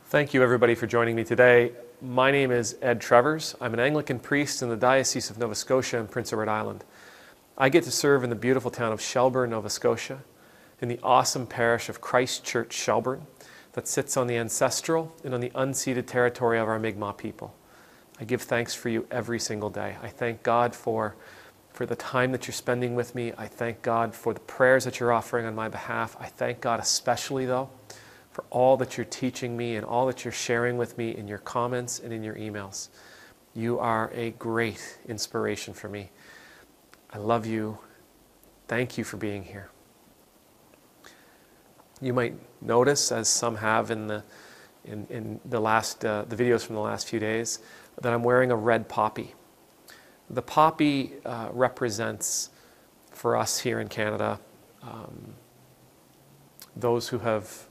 Thank you everybody for joining me today. My name is Ed Trevors. I'm an Anglican priest in the Diocese of Nova Scotia and Prince Edward Island. I get to serve in the beautiful town of Shelburne, Nova Scotia, in the awesome parish of Church Shelburne that sits on the ancestral and on the unceded territory of our Mi'kmaq people. I give thanks for you every single day. I thank God for the time that you're spending with me. I thank God for the prayers that you're offering on my behalf. I thank God especially, though, for all that you're teaching me and all that you're sharing with me in your comments and in your emails. You are a great inspiration for me. I love you. Thank you for being here. You might notice, as some have in the videos from the last few days, that I'm wearing a red poppy. The poppy represents, for us here in Canada, those who have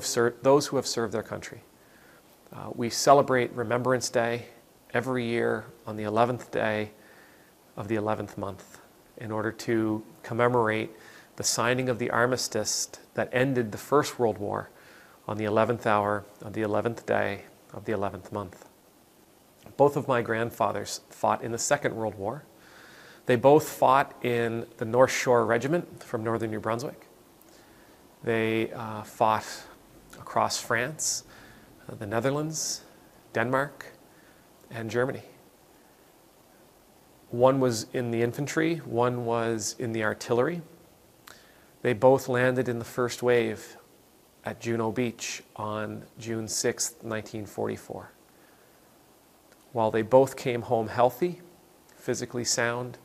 served their country. We celebrate Remembrance Day every year on the 11th day of the 11th month in order to commemorate the signing of the armistice that ended the First World War on the 11th hour of the 11th day of the 11th month. Both of my grandfathers fought in the Second World War. They both fought in the North Shore Regiment from northern New Brunswick. They fought across France, the Netherlands, Denmark, and Germany. One was in the infantry, one was in the artillery. They both landed in the first wave at Juno Beach on June 6, 1944. While they both came home healthy, physically sound,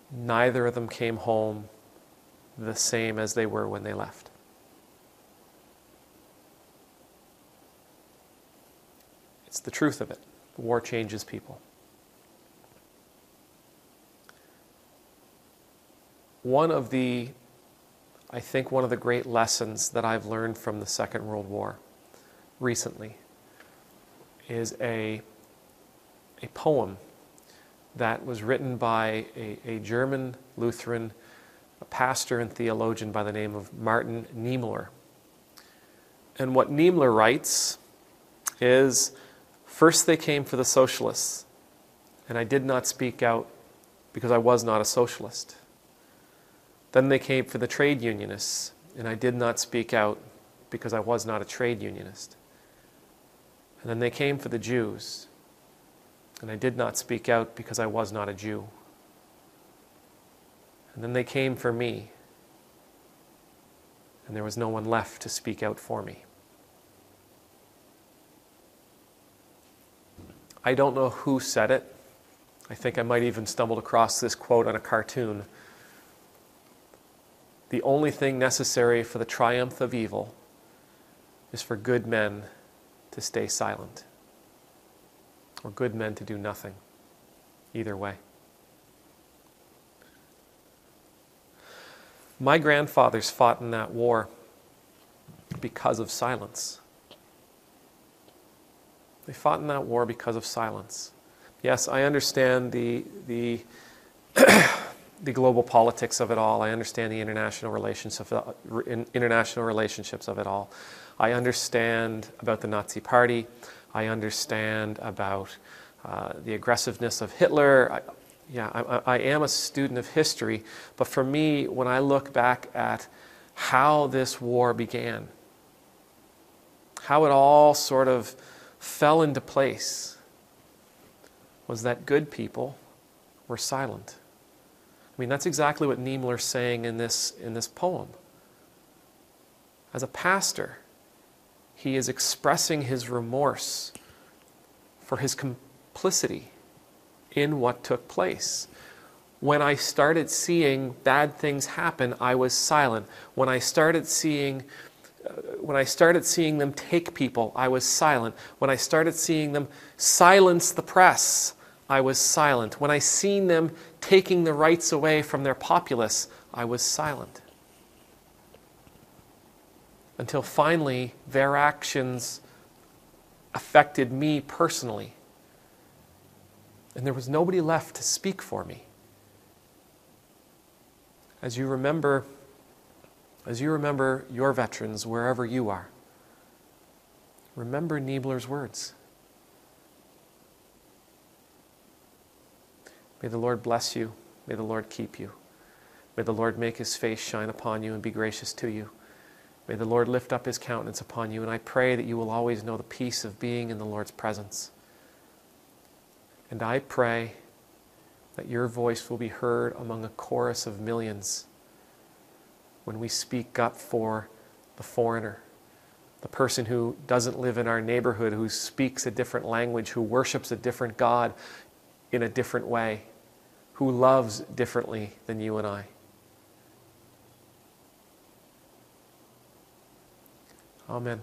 neither of them came home the same as they were when they left. It's the truth of it. War changes people. I think one of the great lessons that I've learned from the Second World War recently is a poem that was written by a German Lutheran, a pastor and theologian by the name of Martin Niemöller. And what Niemöller writes is, "First they came for the socialists, and I did not speak out because I was not a socialist. Then they came for the trade unionists, and I did not speak out because I was not a trade unionist. And then they came for the Jews, and I did not speak out because I was not a Jew. And then they came for me, and there was no one left to speak out for me." I don't know who said it. I think I might even stumbled across this quote on a cartoon. "The only thing necessary for the triumph of evil is for good men to stay silent, or good men to do nothing. Either way." My grandfathers fought in that war because of silence. They fought in that war because of silence. Yes, I understand the global politics of it all. I understand the international relationships of it all. I understand about the Nazi Party. I understand about the aggressiveness of Hitler. I am a student of history, but for me, when I look back at how this war began, how it all sort of fell into place, was that good people were silent. I mean, that's exactly what Niemöller's saying in this poem. As a pastor, he is expressing his remorse for his complicity in what took place. When I started seeing bad things happen, I was silent. When I started seeing them take people, I was silent. When I started seeing them silence the press, I was silent. When I seen them taking the rights away from their populace, I was silent. Until finally, their actions affected me personally. And there was nobody left to speak for me. As you remember your veterans wherever you are, Remember Niebler's words. May the Lord bless you. May the Lord keep you. May the Lord make his face shine upon you and be gracious to you. May the Lord lift up his countenance upon you. And I pray that you will always know the peace of being in the Lord's presence. And I pray that your voice will be heard among a chorus of millions when we speak up for the foreigner, the person who doesn't live in our neighborhood, who speaks a different language, who worships a different God in a different way, who loves differently than you and I. Amen.